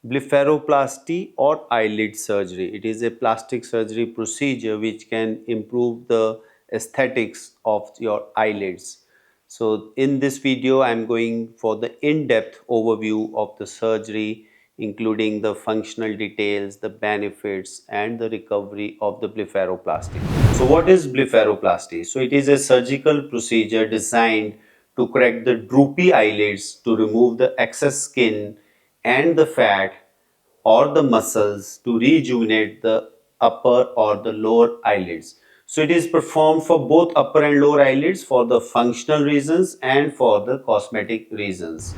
Blepharoplasty or eyelid surgery. It is a plastic surgery procedure which can improve the aesthetics of your eyelids. So in this video, I am going for the in-depth overview of the surgery, including the functional details, the benefits, and the recovery of the blepharoplasty. So what is blepharoplasty? So it is a surgical procedure designed to correct the droopy eyelids, to remove the excess skin and the fat or the muscles, to rejuvenate the upper or the lower eyelids. So it is performed for both upper and lower eyelids for the functional reasons and for the cosmetic reasons.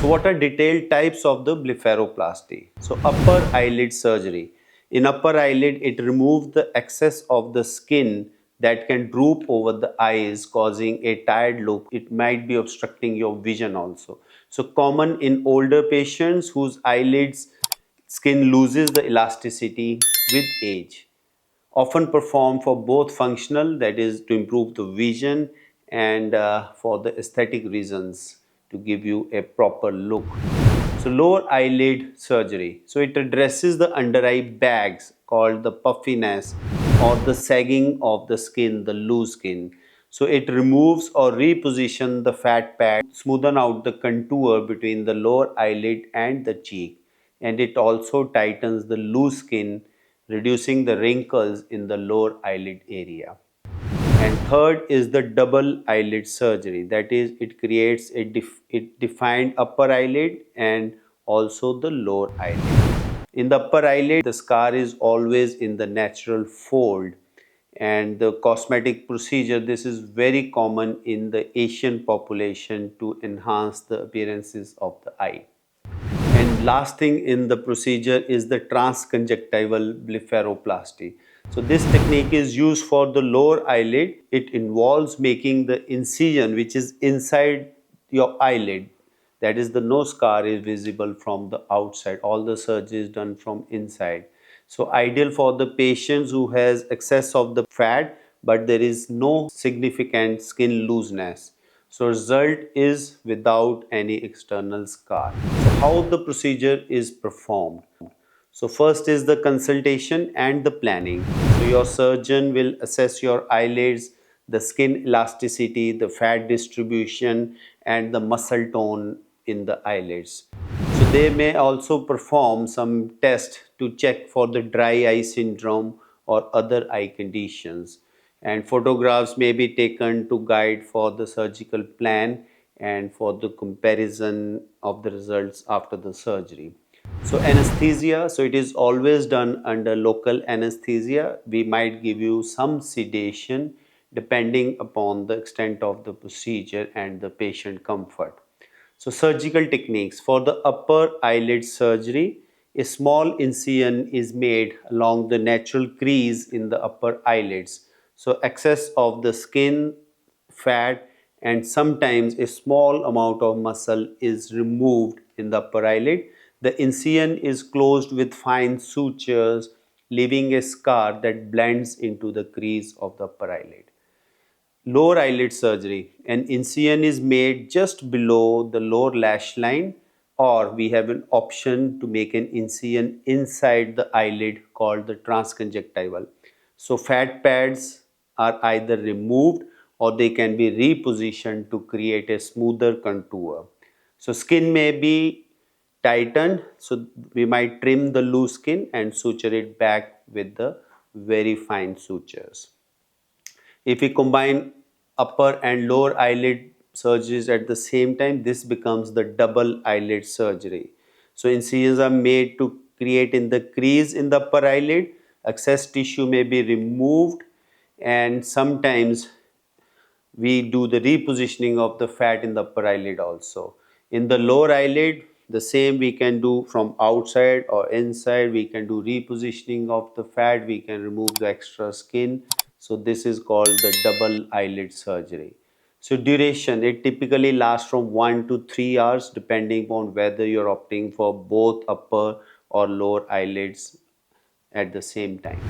So what are detailed types of the blepharoplasty? So upper eyelid surgery. In upper eyelid, it removes the excess of the skin that can droop over the eyes, causing a tired look. It might be obstructing your vision also. So common in older patients whose eyelids skin loses the elasticity with age. Often performed for both functional, that is to improve the vision, and for the aesthetic reasons, to give you a proper look. So lower eyelid surgery. So it addresses the under eye bags called the puffiness or the sagging of the skin, the loose skin. So it removes or reposition the fat pad, smoothen out the contour between the lower eyelid and the cheek, and it also tightens the loose skin, reducing the wrinkles in the lower eyelid area. And third is the double eyelid surgery. That is, it creates it defined upper eyelid and also the lower eyelid. In the upper eyelid, the scar is always in the natural fold, and the cosmetic procedure, this is very common in the Asian population to enhance the appearances of the eye. And last thing in the procedure is the transconjunctival blepharoplasty. So this technique is used for the lower eyelid. It involves making the incision which is inside your eyelid. That is, the no scar is visible from the outside. All the surgery is done from inside. So ideal for the patients who has excess of the fat but there is no significant skin looseness. So result is without any external scar. So how the procedure is performed? So first is the consultation and the planning. So your surgeon will assess your eyelids, the skin elasticity, the fat distribution, and the muscle tone in the eyelids. So they may also perform some tests to check for the dry eye syndrome or other eye conditions. And photographs may be taken to guide for the surgical plan and for the comparison of the results after the surgery. So anesthesia, so it is always done under local anesthesia. We might give you some sedation depending upon the extent of the procedure and the patient comfort. So surgical techniques for the upper eyelid surgery, a small incision is made along the natural crease in the upper eyelids. So excess of the skin, fat, and sometimes a small amount of muscle is removed in the upper eyelid. The incision is closed with fine sutures, leaving a scar that blends into the crease of the upper eyelid. Lower eyelid surgery. An incision is made just below the lower lash line, or we have an option to make an incision inside the eyelid called the transconjunctival. So fat pads are either removed or they can be repositioned to create a smoother contour. So skin may be tightened, so we might trim the loose skin and suture it back with the very fine sutures. If we combine upper and lower eyelid surgeries at the same time, this becomes the double eyelid surgery. So incisions are made to create in the crease in the upper eyelid. Excess tissue may be removed, and sometimes we do the repositioning of the fat in the upper eyelid also. In the lower eyelid, the same we can do from outside or inside. We can do repositioning of the fat, we can remove the extra skin. So this is called the double eyelid surgery. So duration, it typically lasts from 1 to 3 hours depending on whether you're opting for both upper or lower eyelids at the same time.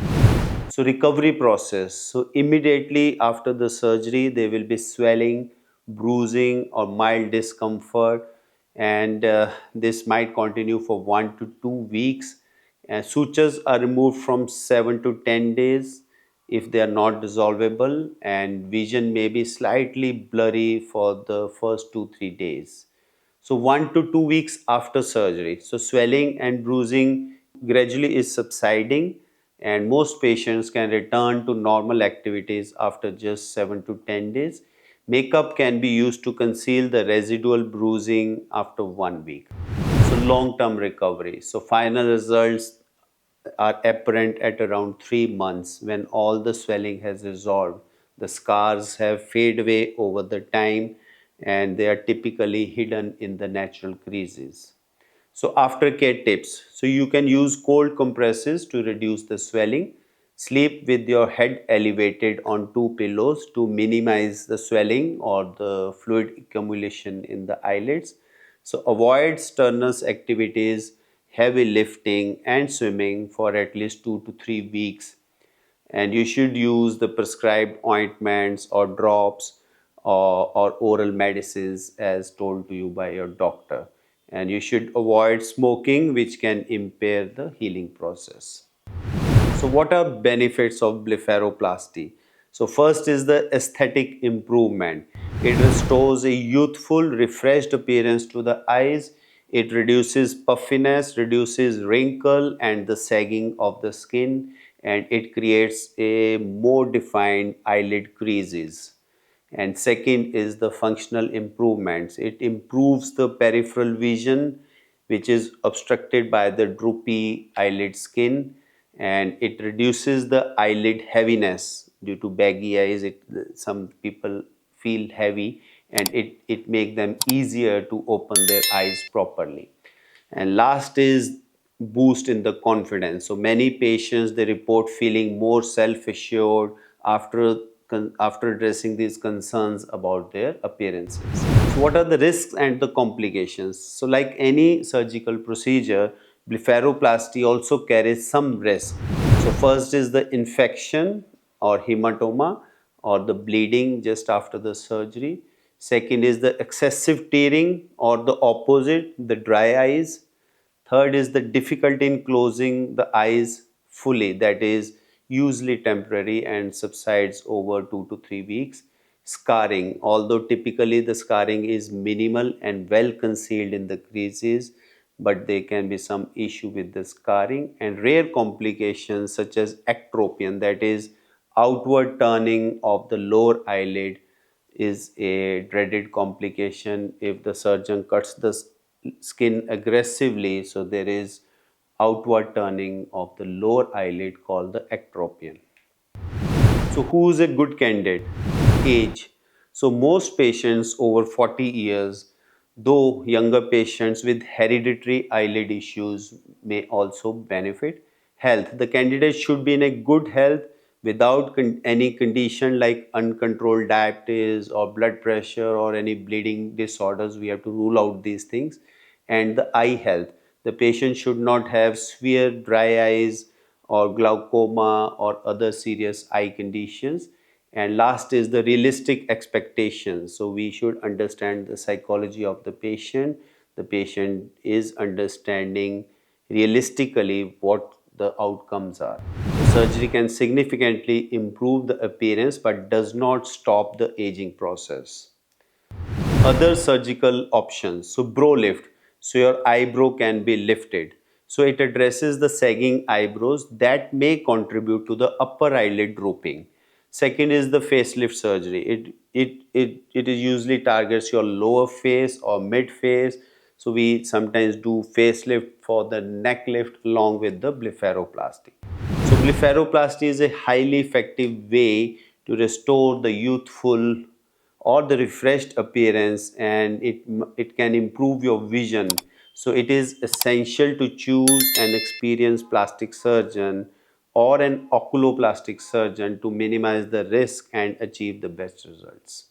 So recovery process. So immediately after the surgery, there will be swelling, bruising or mild discomfort. and this might continue for 1 to 2 weeks. Sutures are removed from 7 to 10 days if they are not dissolvable, and vision may be slightly blurry for the first 2 3 days. So 1 to 2 weeks after surgery, so swelling and bruising gradually is subsiding, and most patients can return to normal activities after just 7 to 10 days. Makeup can be used to conceal the residual bruising after 1 week. So long term recovery, so final results are apparent at around 3 months when all the swelling has resolved. The scars have faded away over the time, and they are typically hidden in the natural creases. So aftercare tips. So you can use cold compresses to reduce the swelling. Sleep with your head elevated on two pillows to minimize the swelling or the fluid accumulation in the eyelids. So avoid strenuous activities, heavy lifting and swimming for at least 2 to 3 weeks, and you should use the prescribed ointments or drops or oral medicines as told to you by your doctor, and you should avoid smoking, which can impair the healing process. So, what are benefits of blepharoplasty? So, first is the aesthetic improvement. It restores a youthful, refreshed appearance to the eyes. It reduces puffiness, reduces wrinkle and the sagging of the skin, and it creates a more defined eyelid creases. And second is the functional improvements. It improves the peripheral vision, which is obstructed by the droopy eyelid skin, and it reduces the eyelid heaviness due to baggy eyes. Some people feel heavy, and it make them easier to open their eyes properly. And last is boost in the confidence. So many patients, they report feeling more self assured after after addressing these concerns about their appearances. So what are the risks and the complications? So like any surgical procedure, blepharoplasty also carries some risk. So first is the infection or hematoma or the bleeding just after the surgery. Second is the excessive tearing or the opposite, the dry eyes. Third is the difficulty in closing the eyes fully, that is usually temporary and subsides over 2 to 3 weeks. Scarring, although typically the scarring is minimal and well concealed in the creases, but there can be some issue with the scarring. And rare complications such as ectropion, that is outward turning of the lower eyelid, is a dreaded complication if the surgeon cuts the skin aggressively. So there is outward turning of the lower eyelid called the ectropion. So, who is a good candidate? Age. So, most patients over 40 years, though younger patients with hereditary eyelid issues may also benefit. Health. The candidate should be in a good health without any condition like uncontrolled diabetes or blood pressure or any bleeding disorders. We have to rule out these things. And the eye health. The patient should not have severe dry eyes or glaucoma or other serious eye conditions. And last is the realistic expectations. So we should understand the psychology of the patient. The patient is understanding realistically what the outcomes are. The surgery can significantly improve the appearance but does not stop the aging process. Other surgical options, so brow lift, so your eyebrow can be lifted, so it addresses the sagging eyebrows that may contribute to the upper eyelid drooping. Second is the facelift surgery. It is usually targets your lower face or mid face, so we sometimes do facelift for the neck lift along with the blepharoplasty. So blepharoplasty is a highly effective way to restore the youthful or the refreshed appearance, and it can improve your vision. So it is essential to choose an experienced plastic surgeon or an oculoplastic surgeon to minimize the risk and achieve the best results.